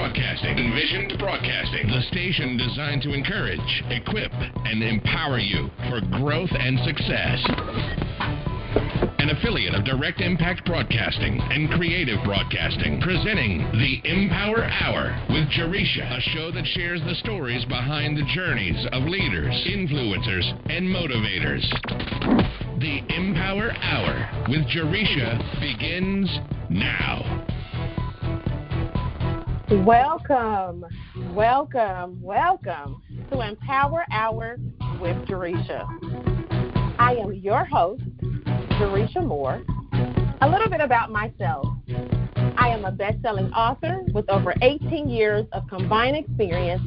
Broadcasting. Envisioned Broadcasting, the station designed to encourage, equip, and empower you for growth and success. An affiliate of Direct Impact Broadcasting and Creative Broadcasting, presenting the Empower Hour with Jaresha, a show that shares the stories behind the journeys of leaders, influencers, and motivators. The Empower Hour with Jaresha begins now. Welcome to Empower Hour with Jaresha. I am your host, Jaresha Moore. A little bit about myself. I am a best-selling author with over 18 years of combined experience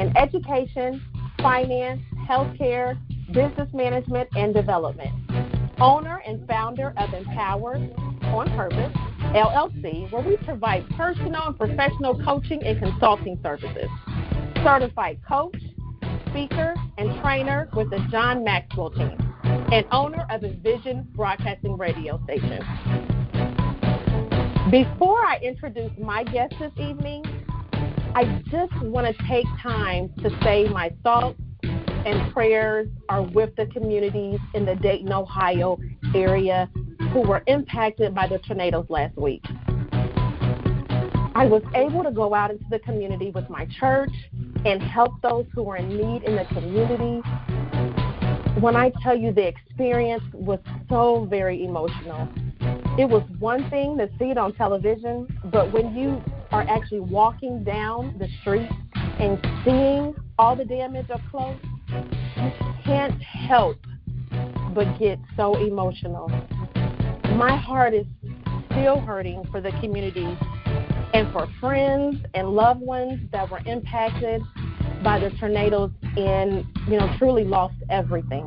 in education, finance, healthcare, business management, and development. Owner and founder of Empower on Purpose, LLC, where we provide personal and professional coaching and consulting services. Certified coach, speaker, and trainer with the John Maxwell team, and owner of Envisioned Broadcasting radio station. Before I introduce my guest this evening, I just want to take time to say my thoughts and prayers are with the communities in the Dayton, Ohio area who were impacted by the tornadoes last week. I was able to go out into the community with my church and help those who were in need in the community. When I tell you the experience was so very emotional. It was one thing to see it on television, but when you are actually walking down the street and seeing all the damage up close, you can't help but get so emotional. My heart is still hurting for the community and for friends and loved ones that were impacted by the tornadoes and, truly lost everything.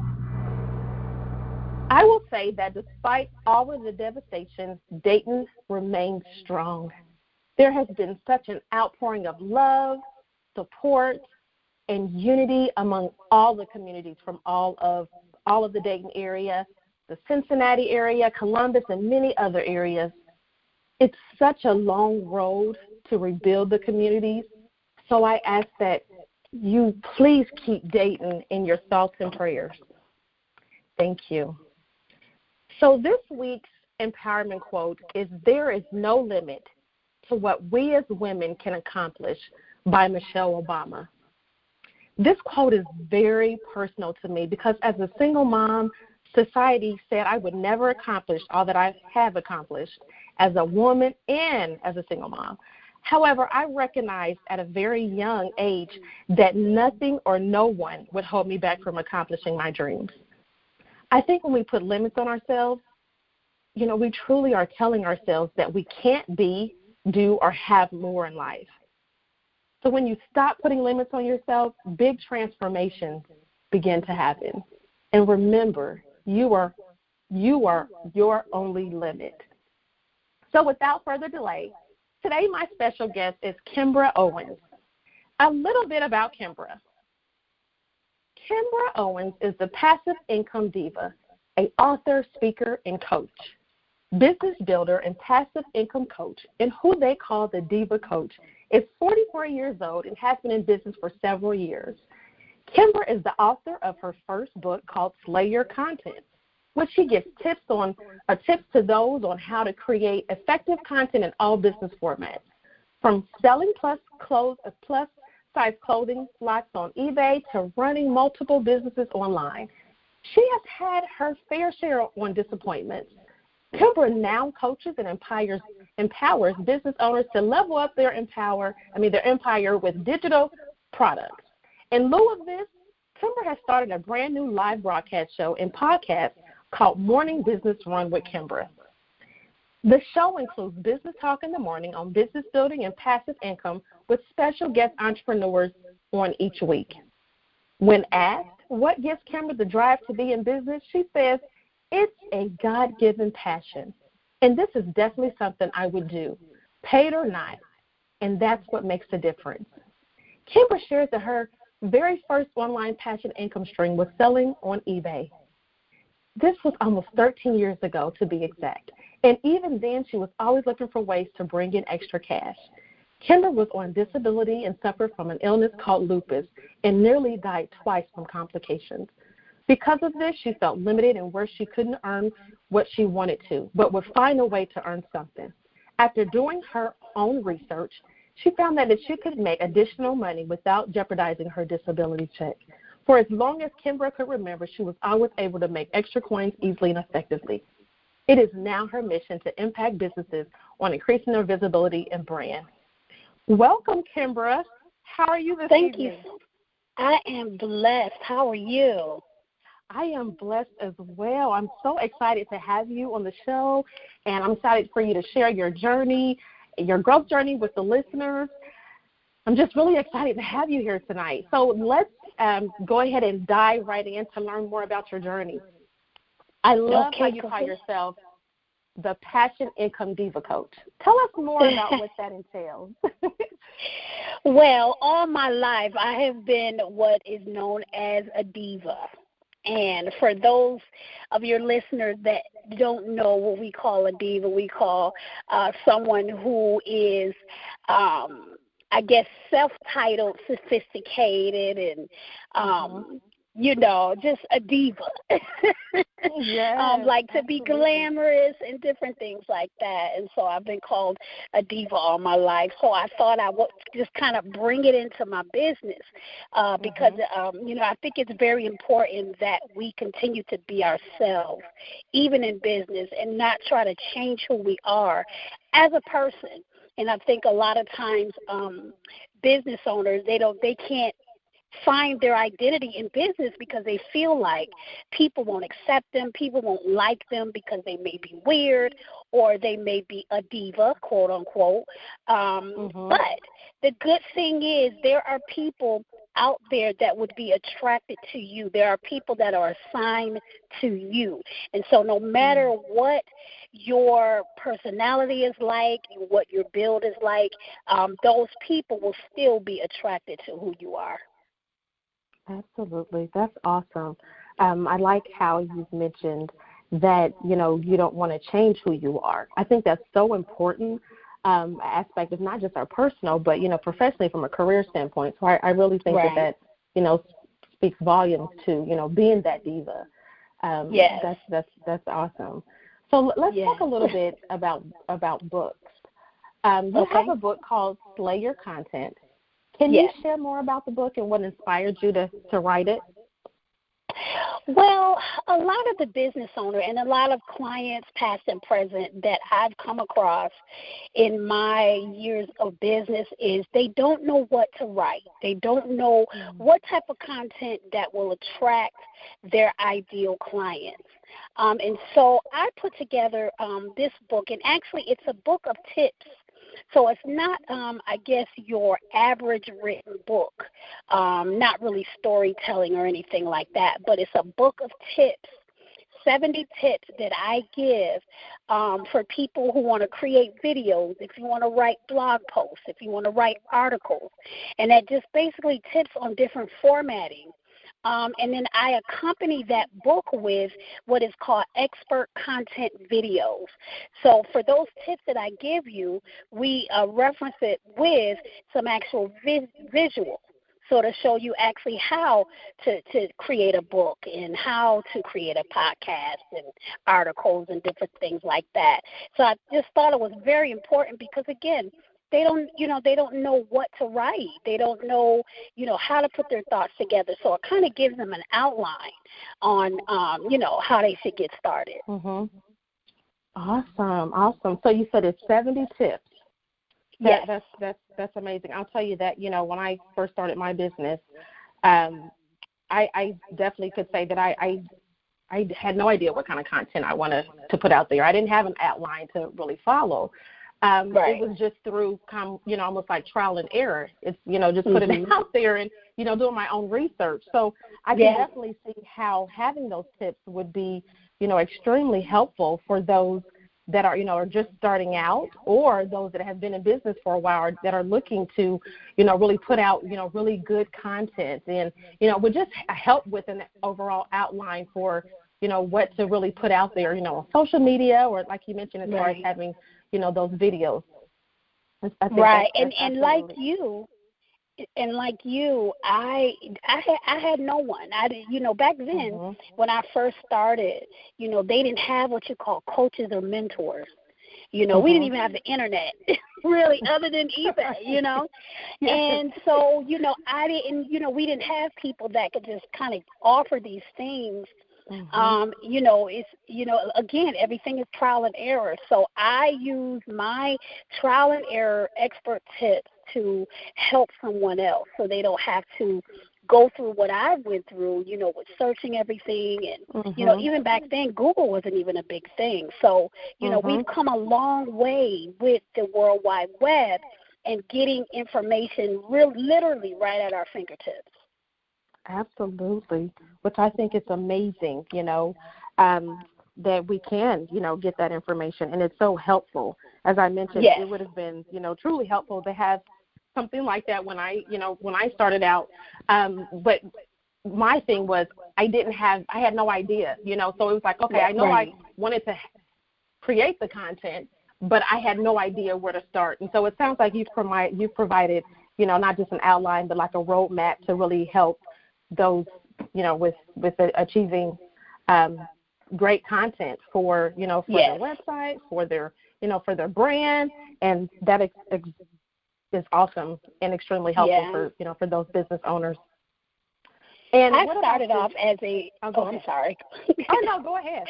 I will say that despite all of the devastation, Dayton remains strong. There has been such an outpouring of love, support, and unity among all the communities from all of the Dayton area, the Cincinnati area, Columbus, and many other areas. It's such a long road to rebuild the communities, so I ask that you please keep Dayton in your thoughts and prayers. Thank you. So this week's empowerment quote is, "There is no limit to what we as women can accomplish," by Michelle Obama. This quote is very personal to me because as a single mom, society said I would never accomplish all that I have accomplished as a woman and as a single mom. However, I recognized at a very young age that nothing or no one would hold me back from accomplishing my dreams. I think when we put limits on ourselves, we truly are telling ourselves that we can't be, do, or have more in life. So when you stop putting limits on yourself, big transformations begin to happen. And remember, you are your only limit. So without further delay, today my special guest is Kimbra Owens. A little bit about Kimbra. Kimbra Owens is the passive income diva, an author, speaker, and coach, business builder, and passive income coach, and who they call the Diva Coach, is 44 years old and has been in business for several years. Kimbra is the author of her first book called Slay Your Content, which she gives tips to those on how to create effective content in all business formats, from selling plus size clothing slots on eBay to running multiple businesses online. She has had her fair share on disappointments. Kimbra now coaches and empowers business owners to level up their empire with digital products. In lieu of this, Kimbra has started a brand new live broadcast show and podcast called Morning Business Run with Kimbra. The show includes business talk in the morning on business building and passive income with special guest entrepreneurs on each week. When asked what gives Kimbra the drive to be in business, she says, "It's a God-given passion, and this is definitely something I would do, paid or not, and that's what makes the difference." Kimbra shares that her very first online passive income stream was selling on eBay. This was almost 13 years ago, to be exact, and even then she was always looking for ways to bring in extra cash. Kimbra was on disability and suffered from an illness called lupus and nearly died twice from complications. Because of this, she felt limited in where she couldn't earn what she wanted to, but would find a way to earn something. After doing her own research, she found that she could make additional money without jeopardizing her disability check. For as long as Kimbra could remember, she was always able to make extra coins easily and effectively. It is now her mission to impact businesses on increasing their visibility and brand. Welcome, Kimbra. How are you this evening? Thank you. I am blessed. How are you? I am blessed as well. I'm so excited to have you on the show, and I'm excited for you to share your journey, your growth journey with the listeners. I'm just really excited to have you here tonight. So let's go ahead and dive right in to learn more about your journey. I love how you call yourself the Passion Income Diva Coach. Tell us more about what that entails. Well, all my life I have been what is known as a diva. And for those of your listeners that don't know what we call a diva, we call someone who is, I guess, self-titled, sophisticated, and, just a diva. Yes, like to be glamorous and different things like that. And so I've been called a diva all my life. So I thought I would just kind of bring it into my business because, I think it's very important that we continue to be ourselves, even in business, and not try to change who we are as a person. And I think a lot of times business owners, they can't find their identity in business because they feel like people won't accept them, people won't like them because they may be weird or they may be a diva, quote unquote. But the good thing is there are people out there that would be attracted to you. There are people that are assigned to you. And so no matter what your personality is like, what your build is like, those people will still be attracted to who you are. Absolutely. That's awesome. I like how you've mentioned that, you don't want to change who you are. I think that's so important aspect of not just our personal, but, professionally from a career standpoint. So I really think that speaks volumes to, being that diva. Yes. That's awesome. So let's talk a little bit about books. You have a book called Slay Your Content. Can you share more about the book and what inspired you to write it? Well, a lot of the business owner and a lot of clients, past and present, that I've come across in my years of business is they don't know what to write. They don't know what type of content that will attract their ideal clients. And so I put together this book, and actually it's a book of tips. So it's not, your average written book, not really storytelling or anything like that, but it's a book of tips, 70 tips that I give for people who want to create videos, if you want to write blog posts, if you want to write articles, and that just basically tips on different formatting. And then I accompany that book with what is called expert content videos. So for those tips that I give you, we reference it with some actual visuals. So to show you actually how to create a book and how to create a podcast and articles and different things like that. So I just thought it was very important because, again, they don't know what to write. They don't know, how to put their thoughts together. So it kind of gives them an outline on, how they should get started. Awesome. So you said it's 70 tips. Yes. That's amazing. I'll tell you that, when I first started my business, I definitely could say that I had no idea what kind of content I wanted to put out there. I didn't have an outline to really follow. It was just through, almost like trial and error. It's, just putting it out there and, doing my own research. So I can definitely see how having those tips would be, extremely helpful for those that are, are just starting out, or those that have been in business for a while that are looking to, really put out, really good content and, would just help with an overall outline for, what to really put out there, on social media or, like you mentioned, as far as having, those videos. I think right. that's And like you, I had no one. I did, back then when I first started, they didn't have what you call coaches or mentors. We didn't even have the internet, really, other than eBay, And so, I didn't, we didn't have people that could just kind of offer these things. It's, again, everything is trial and error. So I use my trial and error expert tips to help someone else so they don't have to go through what I went through, with searching everything. And, even back then, Google wasn't even a big thing. So, we've come a long way with the World Wide Web and getting information literally right at our fingertips. Absolutely, which I think is amazing, that we can, get that information. And it's so helpful. As I mentioned, It would have been, truly helpful to have something like that when I started out. But my thing was I had no idea, so it was like, okay, I know I wanted to create the content, but I had no idea where to start. And so it sounds like you've provided, not just an outline, but like a roadmap to really help those, with achieving great content for, for their website, for their, for their brand. And that is awesome and extremely helpful for, for those business owners. And I started off as a, I'm sorry. Oh, no, go ahead.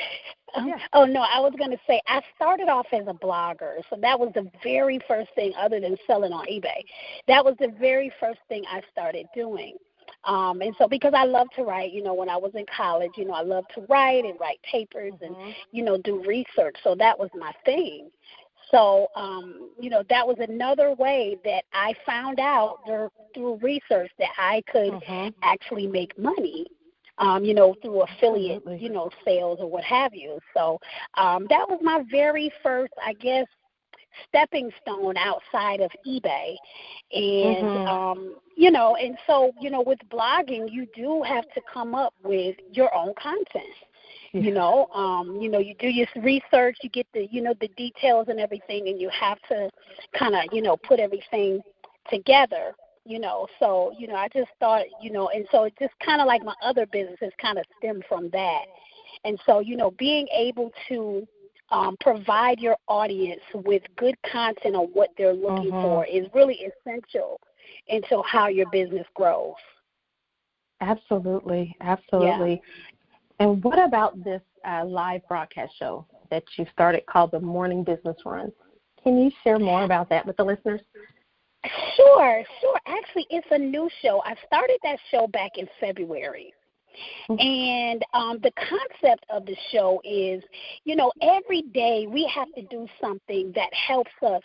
Oh, no, I was going to say I started off as a blogger. So that was the very first thing other than selling on eBay. That was the very first thing I started doing. And so because I love to write, when I was in college, I loved to write and write papers and, do research. So that was my thing. So, that was another way that I found out through research that I could actually make money, through affiliate, sales or what have you. So that was my very first, I guess, stepping stone outside of eBay. And, and so, with blogging, you do have to come up with your own content. You do your research, you get the, the details and everything, and you have to kind of, put everything together, So, I just thought, and so it just kind of like my other businesses kind of stemmed from that. And so, being able to provide your audience with good content on what they're looking for is really essential into how your business grows. Absolutely. Yeah. And what about this live broadcast show that you started called the Morning Business Run? Can you share more about that with the listeners? Sure. Actually, it's a new show. I started that show back in February. And the concept of the show is, every day we have to do something that helps us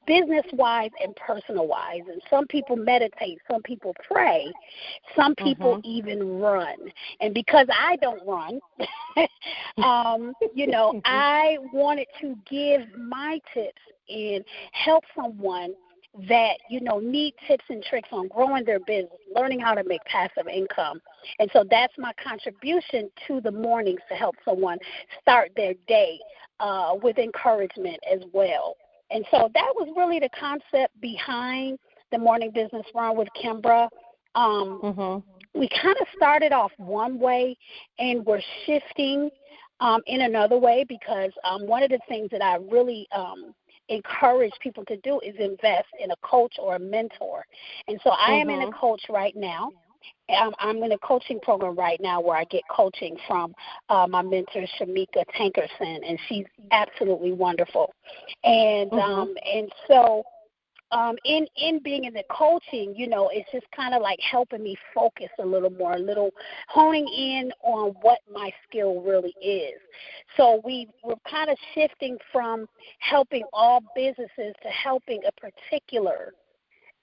business-wise and personal-wise. And some people meditate, some people pray, some people even run. And because I don't run, I wanted to give my tips and help someone that, need tips and tricks on growing their business, learning how to make passive income. And so that's my contribution to the mornings to help someone start their day with encouragement as well. And so that was really the concept behind the Morning Business Run with Kimbra. We kind of started off one way and we're shifting in another way because one of the things that I really encourage people to do is invest in a coach or a mentor. And so I am in a coach right now. I'm in a coaching program right now where I get coaching from my mentor, Shamika Tankerson, and she's absolutely wonderful. And and so in being in the coaching, it's just kind of like helping me focus a little more, honing in on what my skill really is. So we're kind of shifting from helping all businesses to helping a particular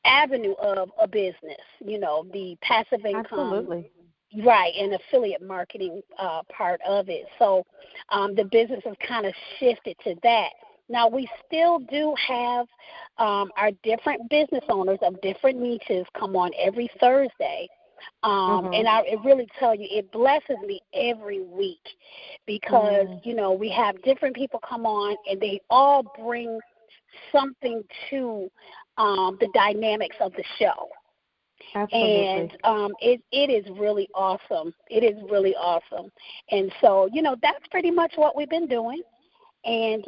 avenue of a business, the passive income. Absolutely. Right, and affiliate marketing part of it. So the business has kind of shifted to that. Now, we still do have our different business owners of different niches come on every Thursday. And I really tell you, it blesses me every week because, we have different people come on and they all bring something to the dynamics of the show. Absolutely. And it is really awesome. It is really awesome. And so, that's pretty much what we've been doing. And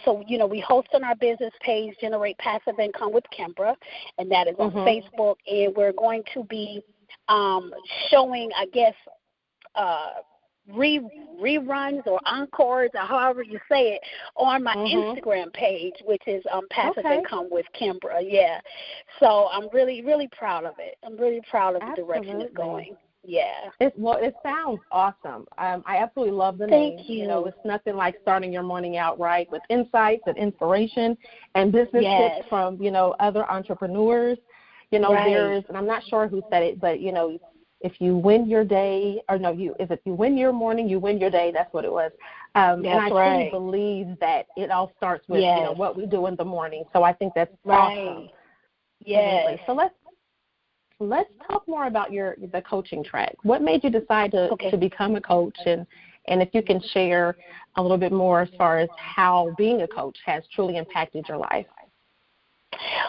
so, we host on our business page, Generate Passive Income with Kimbra, and that is on Facebook. And we're going to be showing, I guess, reruns or encores or however you say it on my Instagram page, which is Passive Income with Kimbra. Yeah. So I'm really, really proud of it. I'm really proud of the direction it's going. Yeah. It sounds awesome. I absolutely love the name. Thank you. It's nothing like starting your morning out right with insights and inspiration and business tips from, other entrepreneurs. There's, and I'm not sure who said it, but, if you win your day, or no, if you win your morning, you win your day. That's what it was. And I truly believe that it all starts with, what we do in the morning. So I think that's awesome. Yes. So let's talk more about the coaching track. What made you decide to become a coach, and if you can share a little bit more as far as how being a coach has truly impacted your life.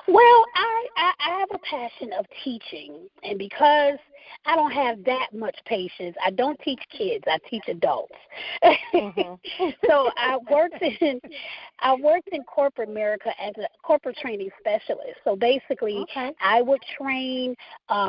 Well, I have a passion of teaching, and because I don't have that much patience, I don't teach kids, I teach adults. So I worked in corporate America as a corporate training specialist. So basically, I would train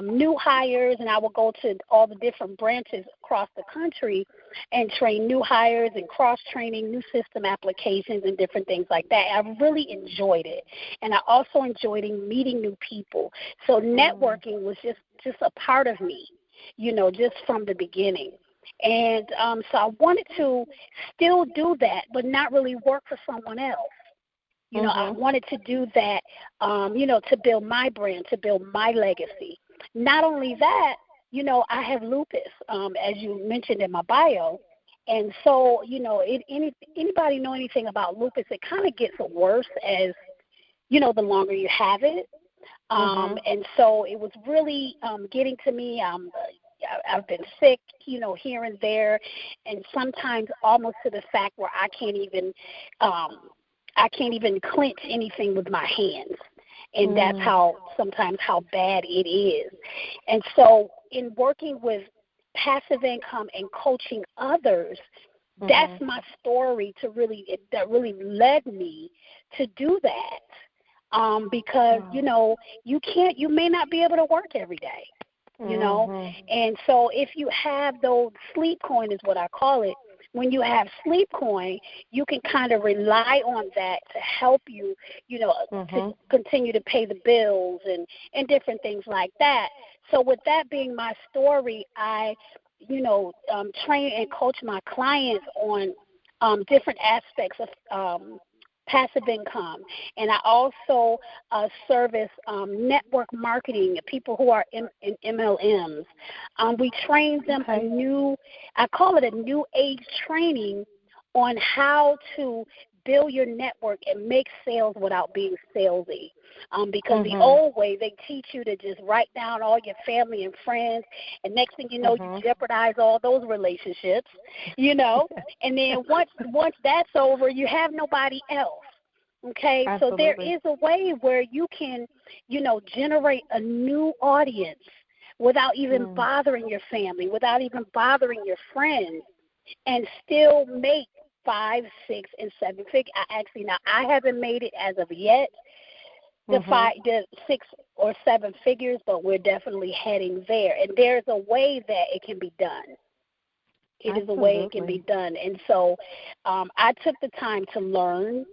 new hires, and I would go to all the different branches across the country and train new hires and cross-training, new system applications and different things like that. I really enjoyed it. And I also enjoyed meeting new people. So networking was just a part of me, just from the beginning. And so I wanted to still do that, but not really work for someone else. I wanted to do that, to build my brand, to build my legacy. Not only that, I have lupus, as you mentioned in my bio. And so, anybody know anything about lupus, it kind of gets worse as, the longer you have it. And so it was really getting to me. I've been sick, here and there, and sometimes almost to the fact where I can't even clench anything with my hands. And that's sometimes how bad it is. And so in working with passive income and coaching others, that's my story that really led me to do that. Because, you may not be able to work every day, and so if you have those sleep coin is what I call it. When you have sleep coin, you can kind of rely on that to help you, to continue to pay the bills and different things like that. So with that being my story, I, train and coach my clients on different aspects of passive income. And I also service network marketing, people who are in MLMs. We train them I call it a new age training on how to build your network and make sales without being salesy. Because the old way, they teach you to just write down all your family and friends, and next thing you know, you jeopardize all those relationships, and then once that's over, you have nobody else. Okay, Absolutely. So there is a way where you can, generate a new audience without even bothering your family, without even bothering your friends, and still make 5, 6, and 7 figures. I haven't made it as of yet, the 6 or 7 figures, but we're definitely heading there. And there's a way that it can be done. It is a way it can be done. And so I took the time to learn.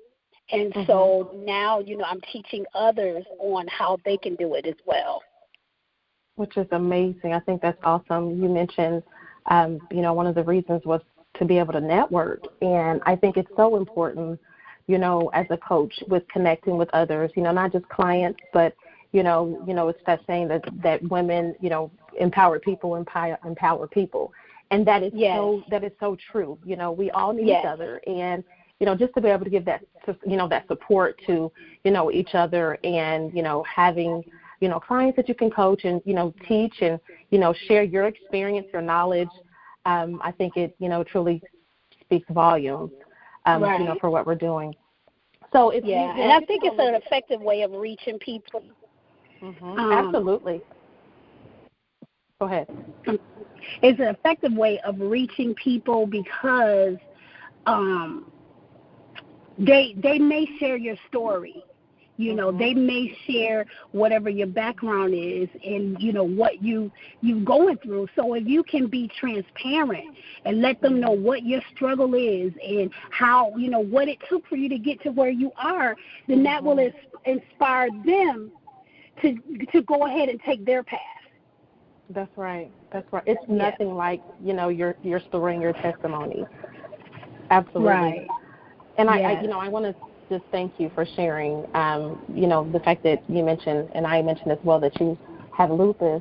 And so now, I'm teaching others on how they can do it as well. Which is amazing. I think that's awesome. You mentioned, one of the reasons was to be able to network. And I think it's so important, as a coach with connecting with others, not just clients, but, it's that saying that women, empower people, empower people. And that is so true. We all need each other. And, just to be able to give that, that support to, each other and, having, clients that you can coach and, teach and, share your experience, your knowledge. I think it, truly speaks volumes, for what we're doing. So if and I think it's an effective way of reaching people. Absolutely. Go ahead. It's an effective way of reaching people because they may share your story. You know, they may share whatever your background is and, you know, what you're going through. So if you can be transparent and let them know what your struggle is and how, you know, what it took for you to get to where you are, then that will inspire them to go ahead and take their path. That's right. That's right. It's nothing like, you know, your story and your testimony. Absolutely. Right. And I want to just thank you for sharing, you know, the fact that you mentioned, and I mentioned as well, that you have lupus.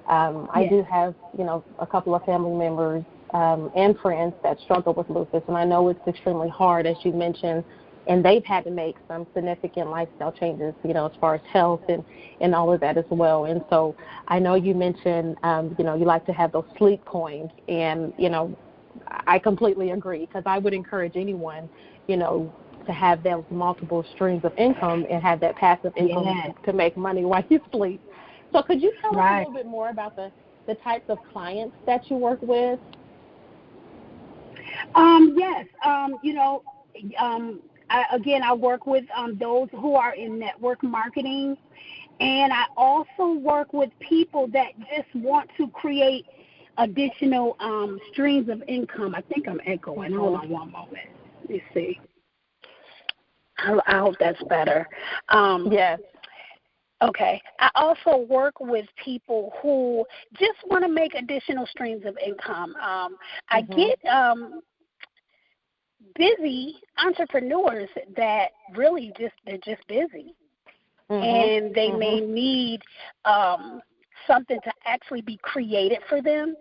I do have, you know, a couple of family members and friends that struggle with lupus, and I know it's extremely hard, as you mentioned, and they've had to make some significant lifestyle changes, you know, as far as health and all of that as well. And so I know you mentioned, you know, you like to have those sleep coins, and, you know, I completely agree, because I would encourage anyone, you know, to have those multiple streams of income and have that passive income to make money while you sleep. So could you tell us a little bit more about the types of clients that you work with? Yes. You know, I work with those who are in network marketing, and I also work with people that just want to create additional streams of income. I think I'm echoing. Hold on one moment. Let me see. I hope that's better. Yes. Okay. I also work with people who just want to make additional streams of income. I get busy entrepreneurs that really they're just busy, and they may need something to actually be created for them.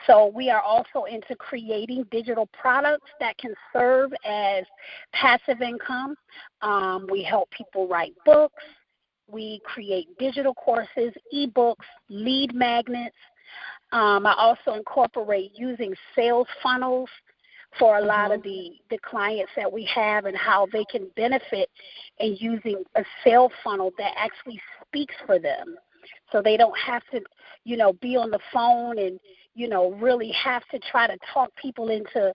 So we are also into creating digital products that can serve as passive income. We help people write books. We create digital courses, ebooks, lead magnets. I also incorporate using sales funnels for a lot of the clients that we have, and how they can benefit in using a sales funnel that actually speaks for them. So they don't have to, you know, be on the phone and, you know, really have to try to talk people into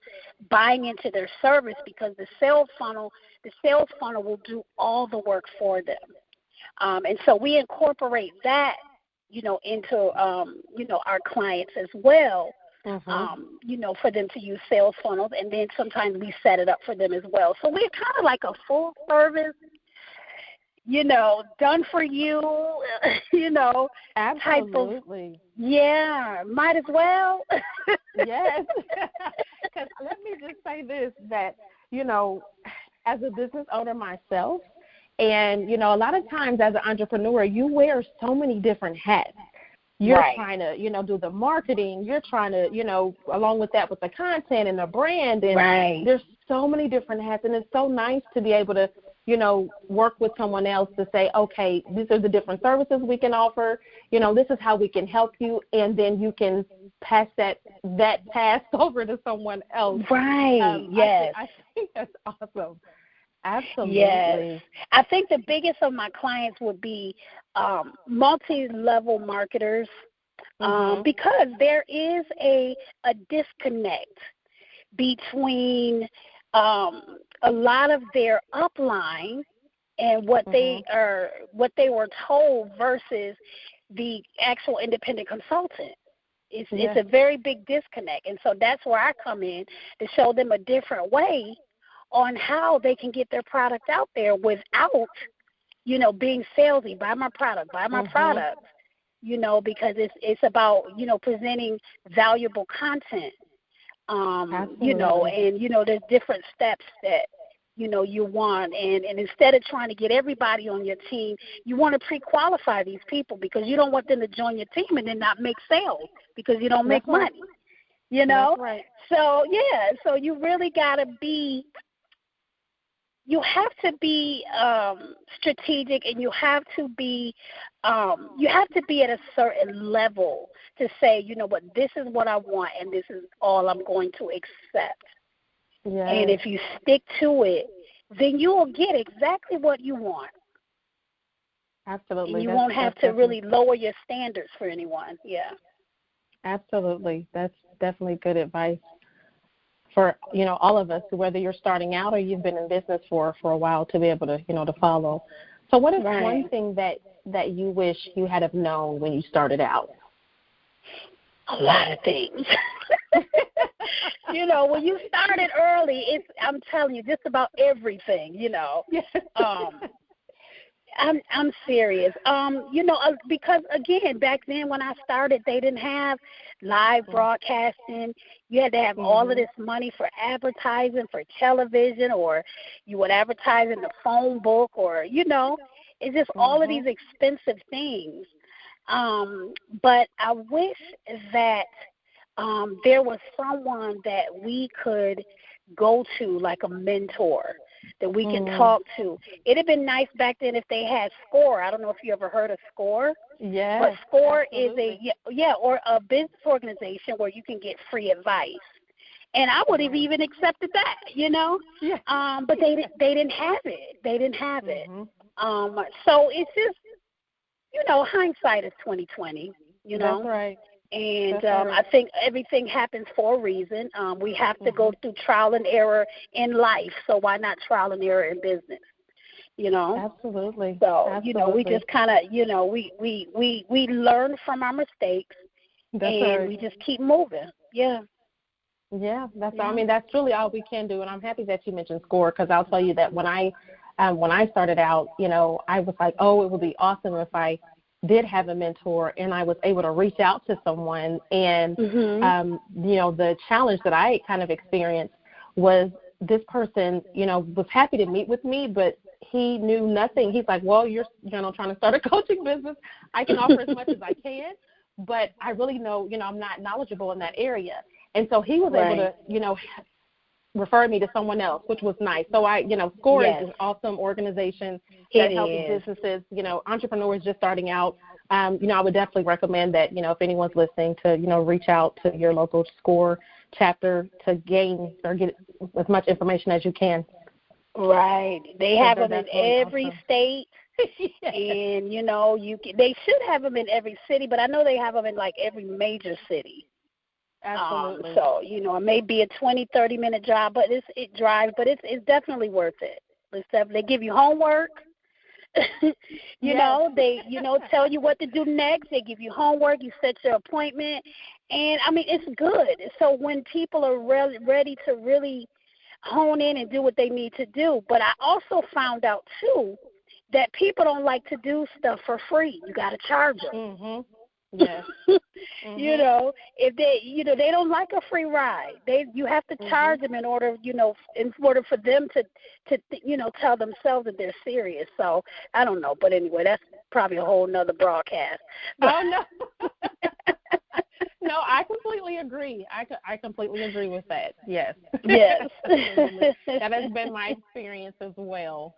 buying into their service, because the sales funnel will do all the work for them. And so we incorporate that, you know, into, you know, our clients as well, you know, for them to use sales funnels. And then sometimes we set it up for them as well. So we're kind of like a full service, you know, done for you, you know, absolutely. Might as well. Yes. Because let me just say this, that, you know, as a business owner myself, and, you know, a lot of times as an entrepreneur, you wear so many different hats. You're trying to, you know, do the marketing. You're trying to, you know, along with that, with the content and the brand. And there's so many different hats. And it's so nice to be able to, you know, work with someone else to say, okay, these are the different services we can offer. You know, this is how we can help you. And then you can pass that task over to someone else. Right. Yes. I think that's awesome. Absolutely. Yes. I think the biggest of my clients would be multi-level marketers, because there is a disconnect between a lot of their upline and what they were told versus the actual independent consultant. It's a very big disconnect, and so that's where I come in to show them a different way on how they can get their product out there without, you know, being salesy. Buy my product, you know, because it's about, you know, presenting valuable content, you know, and, you know, there's different steps that, you know, you want. And instead of trying to get everybody on your team, you want to pre-qualify these people, because you don't want them to join your team and then not make sales because you don't make money, you know? So, so you really got to be, you have to be strategic, and you have to be at a certain level to say, you know what, this is what I want, and this is all I'm going to accept. And if you stick to it, then you will get exactly what you want. Absolutely. And you won't have to really lower your standards for anyone. Yeah. Absolutely. That's definitely good advice for, all of us, whether you're starting out or you've been in business for a while, to be able to, to follow. So what is one thing that you wish you had have known when you started out? A lot of things. When you started early, I'm telling you, just about everything, I'm serious. Because again, back then when I started, they didn't have live broadcasting. You had to have all of this money for advertising, for television, or you would advertise in the phone book, or it's just all of these expensive things. But I wish that there was someone that we could go to, like a mentor that we can talk to. It'd have been nice back then if they had SCORE. I don't know if you ever heard of SCORE. Yeah. But SCORE is or a business organization where you can get free advice. And I would have even accepted that, Yeah. But they didn't have it. They didn't have it. So it's just, hindsight is 20/20. That's right. And I think everything happens for a reason. We have to go through trial and error in life, so why not trial and error in business? Absolutely. So we just kind of we learn from our mistakes, and we just keep moving. Yeah. Yeah, that's all. I mean, that's really all we can do. And I'm happy that you mentioned SCORE, because I'll tell you that when I started out, I was like, oh, it would be awesome if I did have a mentor and I was able to reach out to someone. And, the challenge that I kind of experienced was this person, was happy to meet with me, but he knew nothing. He's like, well, you're, trying to start a coaching business. I can offer as much as I can, but I really know, I'm not knowledgeable in that area. And so he was able to, refer me to someone else, which was nice. So SCORE is an awesome organization that helps businesses, entrepreneurs just starting out. I would definitely recommend that, if anyone's listening, to, reach out to your local SCORE chapter to gain or get as much information as you can. Right. They have them in every state. And, they should have them in every city, but I know they have them in like every major city. Absolutely. So, it may be a 20, 30-minute drive, but it's definitely worth it. They give you homework. They, tell you what to do next. They give you homework. You set your appointment. And, I mean, it's good. So when people are ready to really hone in and do what they need to do. But I also found out, too, that people don't like to do stuff for free. You got to charge them. Yes. If they, they don't like a free ride. You have to charge them in order for them to tell themselves that they're serious. So I don't know, but anyway, that's probably a whole nother broadcast. Oh no. No, I completely agree. I completely agree with that. Yes. Yes. That has been my experience as well.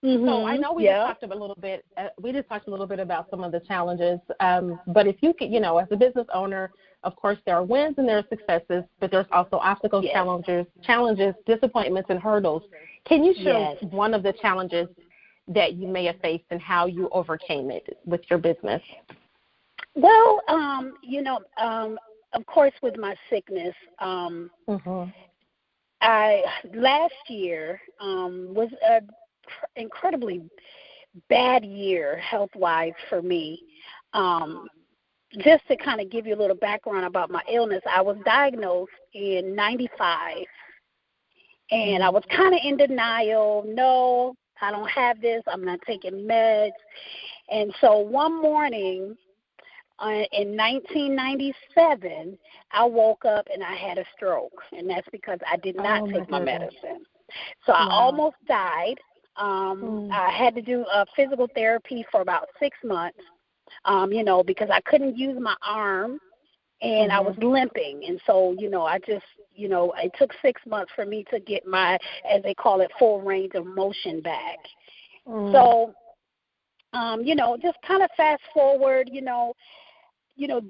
So I know we just talked a little bit. We just talked a little bit about some of the challenges. But if you could, as a business owner, of course there are wins and there are successes, but there's also obstacles, challenges, disappointments, and hurdles. Can you share one of the challenges that you may have faced and how you overcame it with your business? Well, of course, with my sickness, I last year was a incredibly bad year health-wise for me. Just to kind of give you a little background about my illness, I was diagnosed in 95, and I was kind of in denial. No, I don't have this. I'm not taking meds. And so one morning in 1997, I woke up and I had a stroke, and that's because I did not take my medicine. So I almost died. I had to do physical therapy for about 6 months, because I couldn't use my arm, and I was limping. And so, I just, it took 6 months for me to get my, as they call it, full range of motion back. So, just kind of fast forward,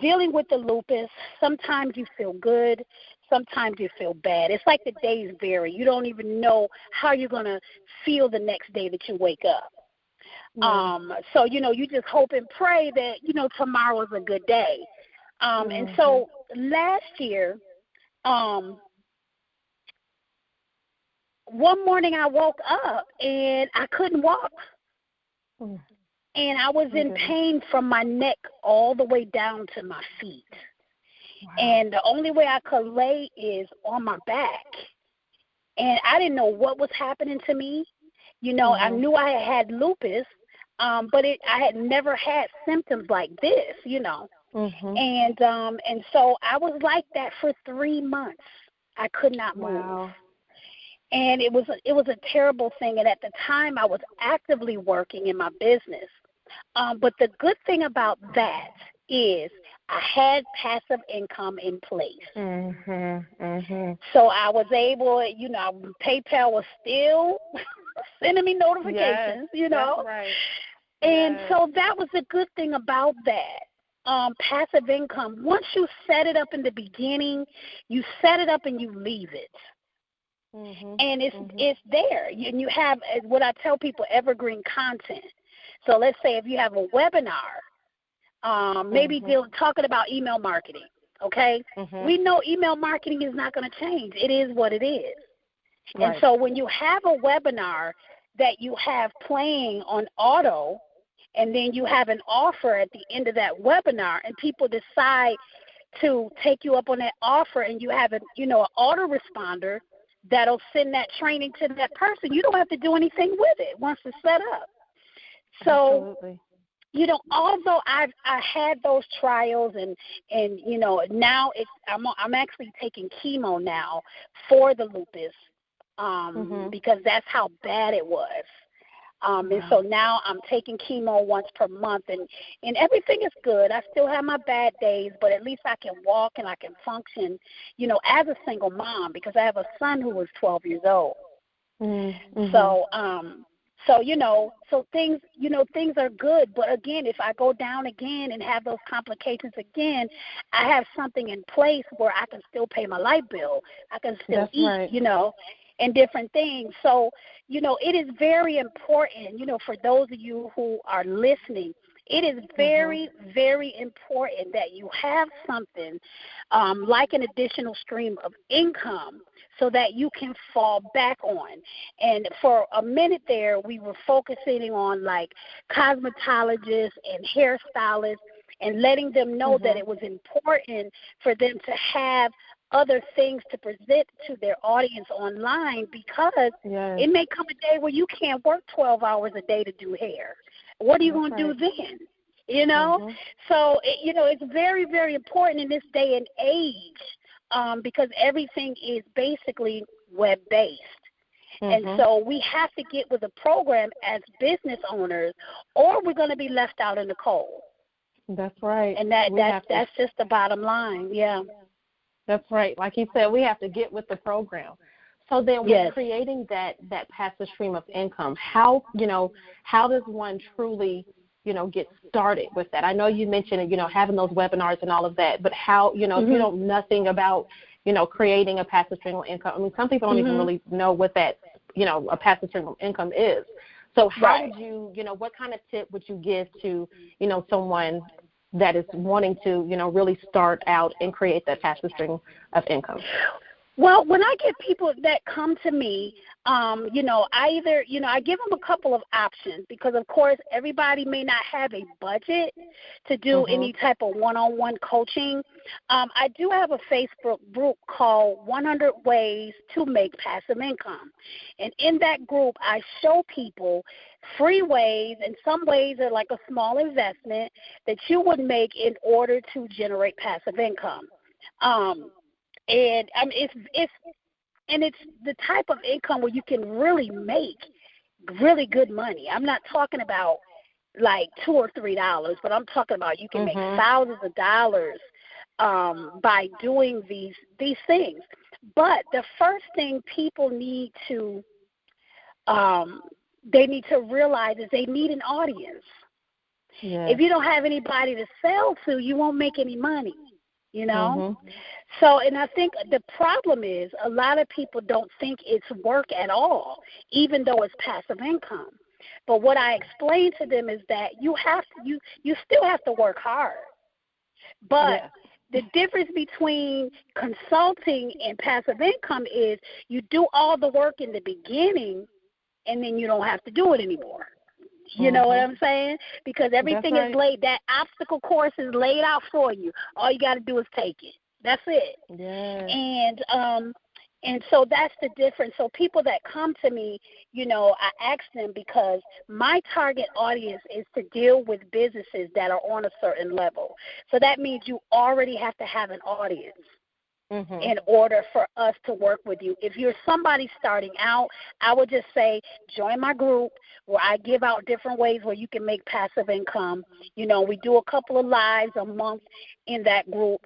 dealing with the lupus, sometimes you feel good, sometimes you feel bad. It's like the days vary. You don't even know how you're going to feel the next day that you wake up. So, you just hope and pray that, tomorrow is a good day. And so last year, one morning I woke up and I couldn't walk. And I was in pain from my neck all the way down to my feet. Wow. And the only way I could lay is on my back. And I didn't know what was happening to me. I knew I had lupus, but I had never had symptoms like this, And so I was like that for 3 months. I could not move. Wow. And it was a terrible thing. And at the time, I was actively working in my business. But the good thing about that is I had passive income in place. So I was able, PayPal was still sending me notifications, That's right. And so that was the good thing about that. Passive income, once you set it up in the beginning, you set it up and you leave it. And it's there. And you have, what I tell people, evergreen content. So let's say if you have a webinar, maybe talking about email marketing, okay? We know email marketing is not going to change. It is what it is. Right. And so when you have a webinar that you have playing on auto, and then you have an offer at the end of that webinar, and people decide to take you up on that offer, and you have an autoresponder that'll send that training to that person. You don't have to do anything with it once it's set up. So, absolutely. Although I had those trials, and now I'm actually taking chemo now for the lupus, because that's how bad it was. And so now I'm taking chemo once per month, and everything is good. I still have my bad days, but at least I can walk and I can function, as a single mom, because I have a son who was 12 years old. So things are good. But again, if I go down again and have those complications again, I have something in place where I can still pay my light bill. I can still eat, and different things. So, it is very important, for those of you who are listening, it is very, very important that you have something like an additional stream of income so that you can fall back on. And for a minute there, we were focusing on like cosmetologists and hairstylists and letting them know that it was important for them to have other things to present to their audience online, because it may come a day where you can't work 12 hours a day to do hair. What are you going to do then? So, it's very, very important in this day and age, because everything is basically web-based. And so we have to get with the program as business owners, or we're going to be left out in the cold. That's right. And that's just the bottom line, That's right. Like you said, we have to get with the program. So then with creating that passive stream of income, how does one truly, get started with that? I know you mentioned, having those webinars and all of that, but how, if you know nothing about, creating a passive stream of income, I mean, some people don't even really know what that, a passive stream of income is. So how would you, what kind of tip would you give to, someone that is wanting to, really start out and create that passive stream of income? Well, when I get people that come to me, I give them a couple of options, because, of course, everybody may not have a budget to do any type of one-on-one coaching. I do have a Facebook group called 100 Ways to Make Passive Income. And in that group, I show people free ways, and some ways are like a small investment that you would make in order to generate passive income. And it's the type of income where you can really make really good money. I'm not talking about like $2 or $3, but I'm talking about you can make thousands of dollars by doing these things. But the first thing people need to realize is they need an audience. If you don't have anybody to sell to, you won't make any money. you know? So, and I think the problem is a lot of people don't think it's work at all, even though it's passive income. But what I explain to them is that you still have to work hard. But the difference between consulting and passive income is you do all the work in the beginning and then you don't have to do it anymore. You know what I'm saying? Because everything is laid, that obstacle course is laid out for you. All you got to do is take it. That's it. And so that's the difference. So people that come to me, you know, I ask them because my target audience is to deal with businesses that are on a certain level. So that means you already have to have an audience in order for us to work with you. If you're somebody starting out, I would just say join my group where I give out different ways where you can make passive income. You know, we do a couple of lives a month in that group,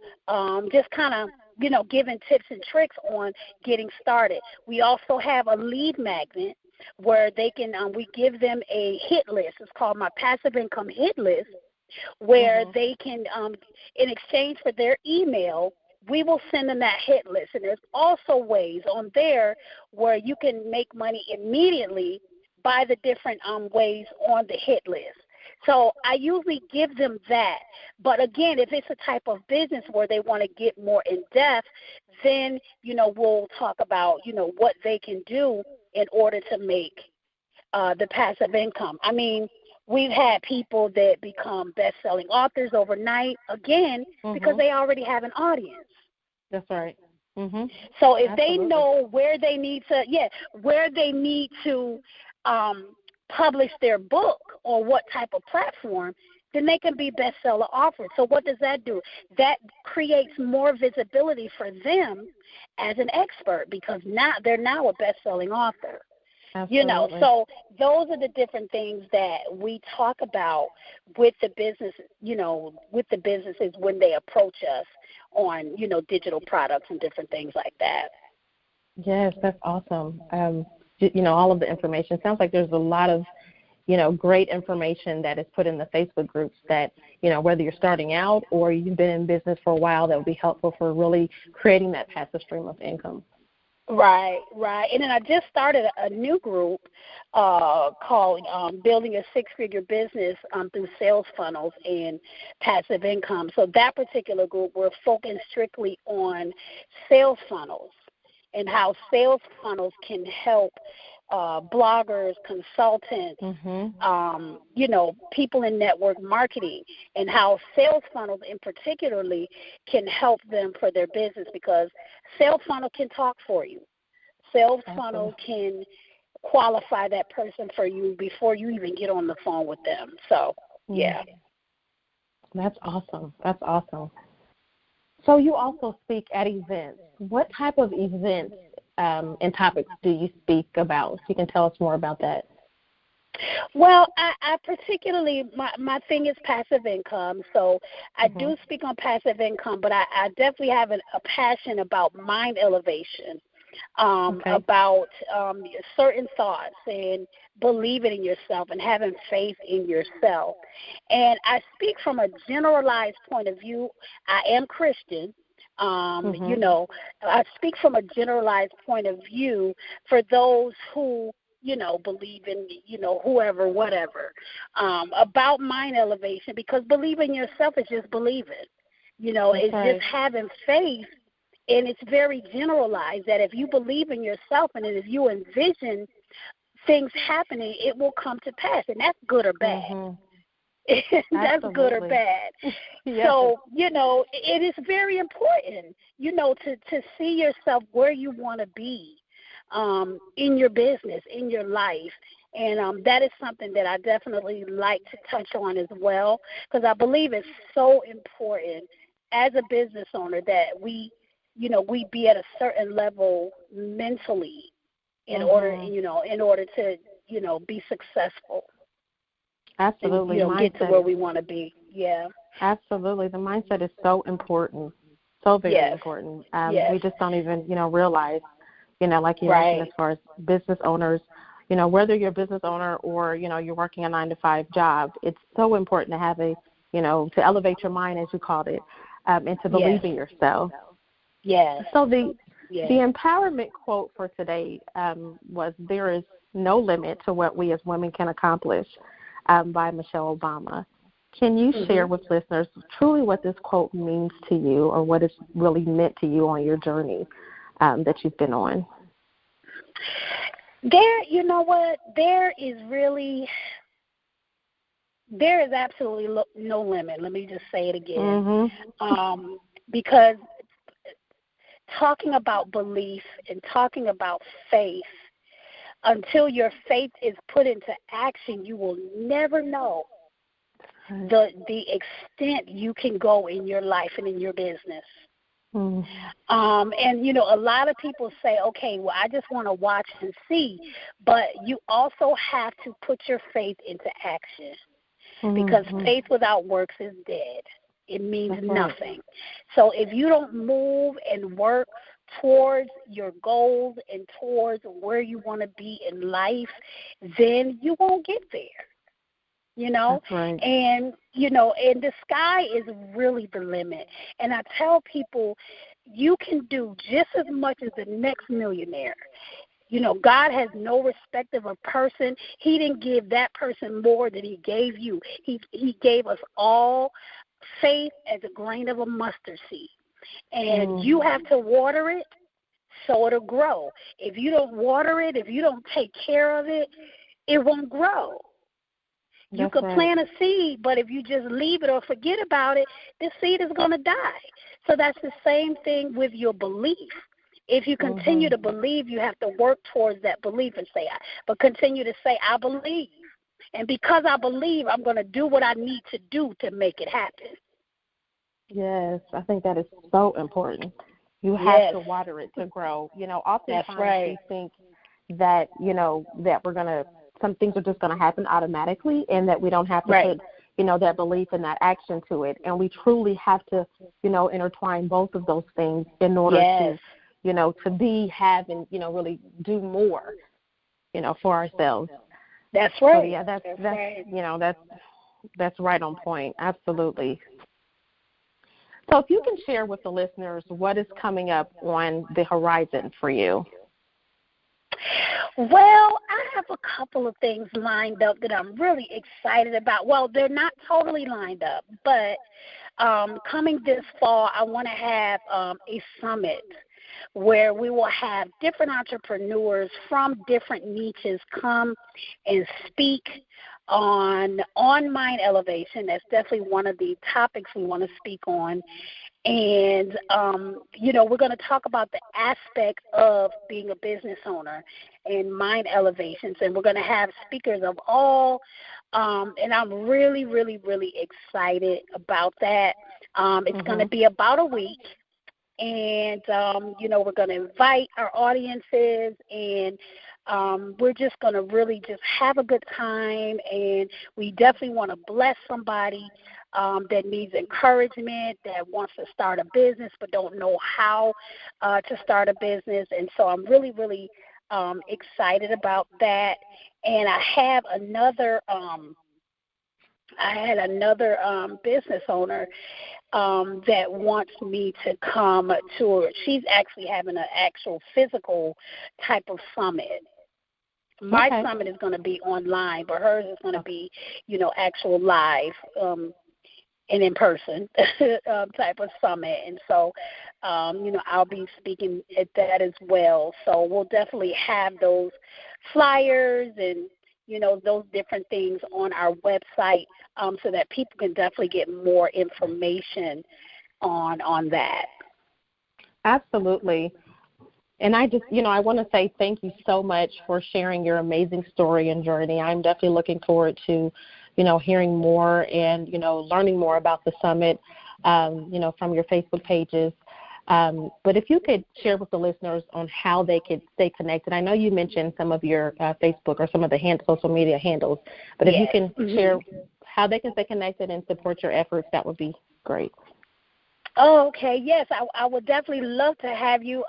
just kind of, you know, giving tips and tricks on getting started. We also have a lead magnet where they can, we give them a hit list. It's called my passive income hit list, where they can, in exchange for their email, we will send them that hit list. And there's also ways on there where you can make money immediately by the different ways on the hit list. So I usually give them that. But, again, if it's a type of business where they want to get more in-depth, then, you know, we'll talk about, you know, what they can do in order to make the passive income. I mean, we've had people that become best-selling authors overnight, again, because they already have an audience. That's right. So if they know where they need to publish their book or what type of platform, then they can be bestseller authors. So what does that do? That creates more visibility for them as an expert because now they're now a best-selling author. Absolutely. You know, so those are the different things that we talk about with the business, you know, with the businesses when they approach us on, you know, digital products and different things like that. Yes, that's awesome. You know, all of the information. Sounds like there's a lot of, you know, great information that is put in the Facebook groups that, you know, whether you're starting out or you've been in business for a while, that would be helpful for really creating that passive stream of income. Right. And then I just started a new group called Building a Six-Figure Business through Sales Funnels and Passive Income. So that particular group, we're focused strictly on sales funnels and how sales funnels can help bloggers, consultants, you know, people in network marketing, and how sales funnels in particularly can help them for their business because sales funnel can talk for you. Sales funnel can qualify that person for you before you even get on the phone with them. So, yeah. That's awesome. So you also speak at events. What type of events and topics do you speak about? So you can tell us more about that. Well, I particularly, my thing is passive income, so I do speak on passive income, but I definitely have a passion about mind elevation, about certain thoughts and believing in yourself and having faith in yourself. And I speak from a generalized point of view. I am Christian. You know, I speak from a generalized point of view for those who, you know, believe in, you know, whoever, whatever, about mind elevation, because believing in yourself is just believing. You know, it's just having faith, and it's very generalized that if you believe in yourself and if you envision things happening, it will come to pass, and that's good or bad. That's good or bad. So, you know, it is very important, you know, to see yourself where you want to be in your business, in your life. And that is something that I definitely like to touch on as well, because I believe it's so important as a business owner that we, you know, we be at a certain level mentally in order, you know, in order to, you know, be successful. Absolutely. And, you know, get to where we want to be. Yeah. Absolutely. The mindset is so important, so very important. We just don't even, you know, realize, you know, like you mentioned, as far as business owners, you know, whether you're a business owner or, you know, you're working a 9-to-5 job, it's so important to have a, you know, to elevate your mind, as you called it. into believing yourself. Yes. So the empowerment quote for today was, "There is no limit to what we as women can accomplish," by Michelle Obama. Can you share with listeners truly what this quote means to you, or what it's really meant to you on your journey that you've been on? You know what? There is absolutely no limit. Let me just say it again. Because talking about belief and talking about faith, until your faith is put into action, you will never know the extent you can go in your life and in your business. And, you know, a lot of people say, okay, well, I just want to watch and see. But you also have to put your faith into action, because faith without works is dead. It means nothing. So if you don't move and work towards your goals and towards where you want to be in life, then you won't get there. You know, and, you know, and the sky is really the limit. And I tell people, you can do just as much as the next millionaire. You know, God has no respect of a person. He didn't give that person more than he gave you. He gave us all faith as a grain of a mustard seed. And you have to water it so it'll grow. If you don't water it, if you don't take care of it, it won't grow. You can plant a seed, but if you just leave it or forget about it, the seed is going to die. So that's the same thing with your belief. If you continue to believe, you have to work towards that belief and continue to say, I believe. And because I believe, I'm going to do what I need to do to make it happen. Yes, I think that is so important. You have to water it to grow. You know, oftentimes we think that, you know, that some things are just going to happen automatically, and that we don't have to put, you know, that belief and that action to it. And we truly have to, you know, intertwine both of those things in order to, you know, to have and, you know, really do more, you know, for ourselves. That's right. So, yeah, that's you know, that's right on point. Absolutely. So if you can share with the listeners what is coming up on the horizon for you. Well, I have a couple of things lined up that I'm really excited about. Well, they're not totally lined up, but coming this fall, I want to have a summit where we will have different entrepreneurs from different niches come and speak on mind elevation. That's definitely one of the topics we want to speak on. And, you know, we're going to talk about the aspect of being a business owner and mind elevations. And we're going to have speakers of all, and I'm really, really, really excited about that. It's going to be about a week. And, you know, we're going to invite our audiences, and we're just going to really just have a good time. And we definitely want to bless somebody that needs encouragement, that wants to start a business but don't know how to start a business. And so I'm really, really excited about that. And I had another business owner that wants me to come to her. She's actually having an actual physical type of summit. My summit is going to be online, but hers is going to be, you know, actual live and in person type of summit. And so, you know, I'll be speaking at that as well. So we'll definitely have those flyers and, you know, those different things on our website so that people can definitely get more information on that. Absolutely. And I just, you know, I want to say thank you so much for sharing your amazing story and journey. I'm definitely looking forward to, you know, hearing more and, you know, learning more about the summit, you know, from your Facebook pages. But if you could share with the listeners on how they could stay connected. I know you mentioned some of your Facebook or some of the social media handles, but if you can share how they can stay connected and support your efforts, that would be great. Oh, okay. Yes, I would definitely love to have you.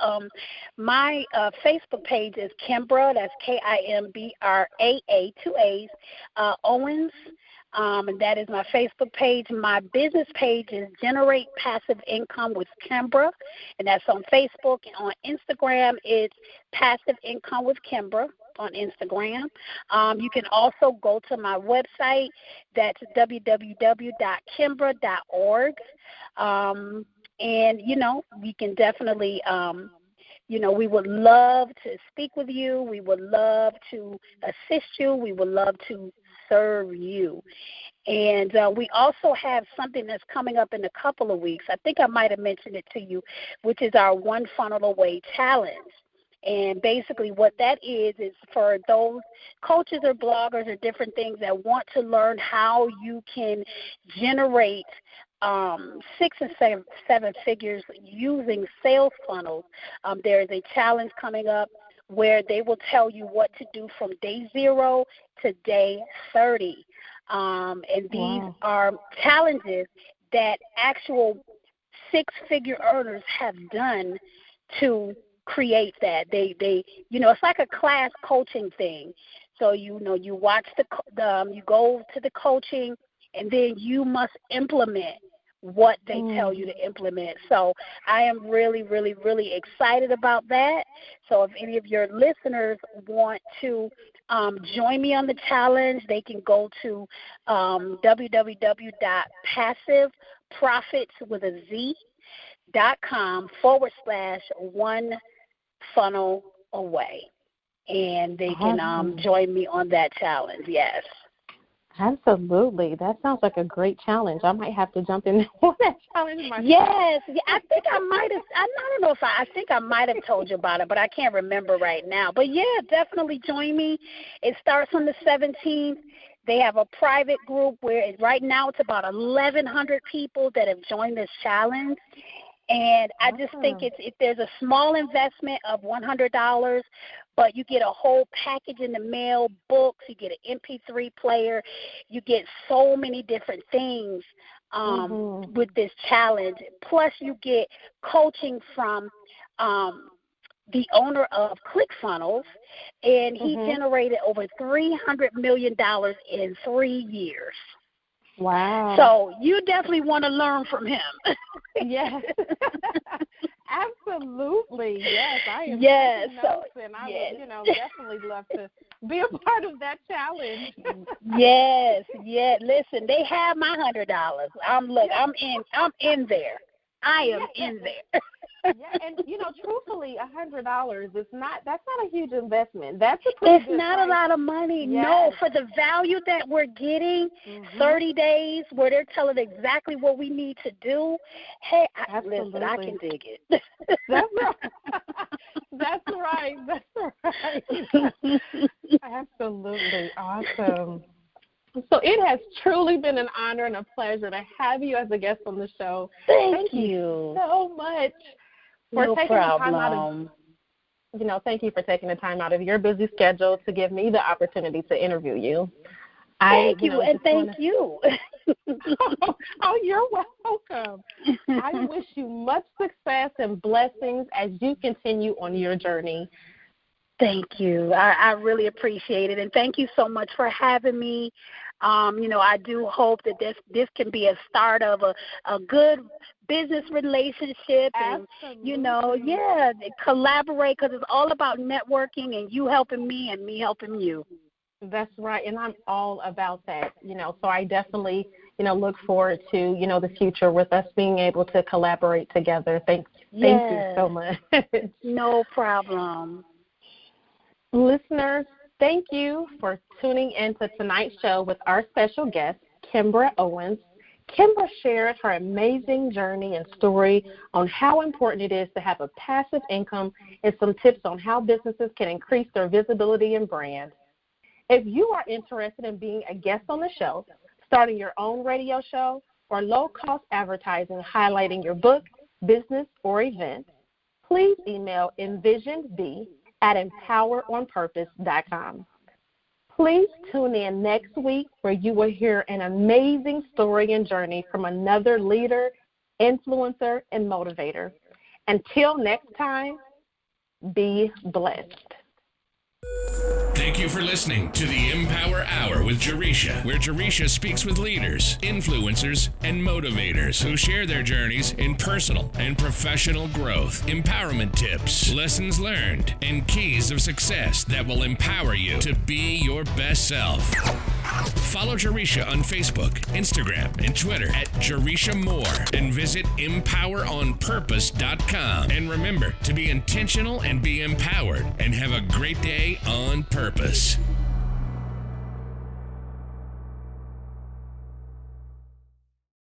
My Facebook page is Kimbra, that's Kimbra, 2 A's, Owens. and that is my Facebook page. My business page is Generate Passive Income with Kimbra, and that's on Facebook. And on Instagram, it's Passive Income with Kimbra on Instagram. You can also go to my website. That's www.kimbra.org. And, we can definitely, we would love to speak with you. We would love to assist you. We would love to serve you. And we also have something that's coming up in a couple of weeks. I think I might have mentioned it to you, which is our One Funnel Away Challenge. And basically what that is for those coaches or bloggers or different things that want to learn how you can generate 6 and 7 figures using sales funnels. There is a challenge coming up where they will tell you what to do from day 0 to day 30. And these are challenges that actual 6-figure earners have done to create that. They it's like a class coaching thing. So you watch you go to the coaching, and then you must implement what they tell you to implement. So I am really, really, really excited about that. So if any of your listeners want to join me on the challenge, they can go to www.passiveprofits.com/1 funnel away, and they can join me on that challenge. Yes, absolutely. That sounds like a great challenge. I might have to jump in on that challenge myself. Yes, I think I might have. I don't know if I think I might have told you about it, but I can't remember right now. But yeah, definitely join me. It starts on the 17th. They have a private group where right now it's about 1,100 people that have joined this challenge. And I just think there's a small investment of $100, but you get a whole package in the mail, books, you get an MP3 player, you get so many different things with this challenge. Plus you get coaching from the owner of ClickFunnels, and he generated over $300 million in 3 years. Wow. So you definitely want to learn from him. Yes. Absolutely. Yes, I am. Yes. And I would, definitely love to be a part of that challenge. Yes. Yeah. Listen, they have my $100. I'm in there. I am in there. Yeah, and truthfully, $100 that's not a huge investment. That's a pretty good not price. A lot of money. Yes. No, for the value that we're getting, 30 days where they're telling exactly what we need to do. Hey, listen, I can dig it. That's right. That's right. Absolutely awesome. So it has truly been an honor and a pleasure to have you as a guest on the show. Thank you so much for taking the time out of, thank you for taking the time out of your busy schedule to give me the opportunity to interview you. Thank you, and thank you. Oh, you're welcome. I wish you much success and blessings as you continue on your journey. Thank you. I really appreciate it, and thank you so much for having me. I do hope that this can be a start of a good business relationship. Absolutely. And, collaborate, because it's all about networking and you helping me and me helping you. That's right, and I'm all about that, so I definitely, look forward to, the future with us being able to collaborate together. Thank you so much. No problem. Listeners, thank you for tuning in to tonight's show with our special guest, Kimbra Owens. Kimbra shared her amazing journey and story on how important it is to have a passive income and some tips on how businesses can increase their visibility and brand. If you are interested in being a guest on the show, starting your own radio show, or low-cost advertising highlighting your book, business, or event, please email envisionedb@empoweronpurpose.com. Please tune in next week where you will hear an amazing story and journey from another leader, influencer, and motivator. Until next time, be blessed. Thank you you for listening to the Empower Hour with Jaresha, where Jaresha speaks with leaders, influencers, and motivators who share their journeys in personal and professional growth, empowerment tips, lessons learned, and keys of success that will empower you to be your best self. Follow Jaresha on Facebook, Instagram, and Twitter at Jaresha Moore, and visit empoweronpurpose.com. And remember to be intentional and be empowered, and have a great day on purpose.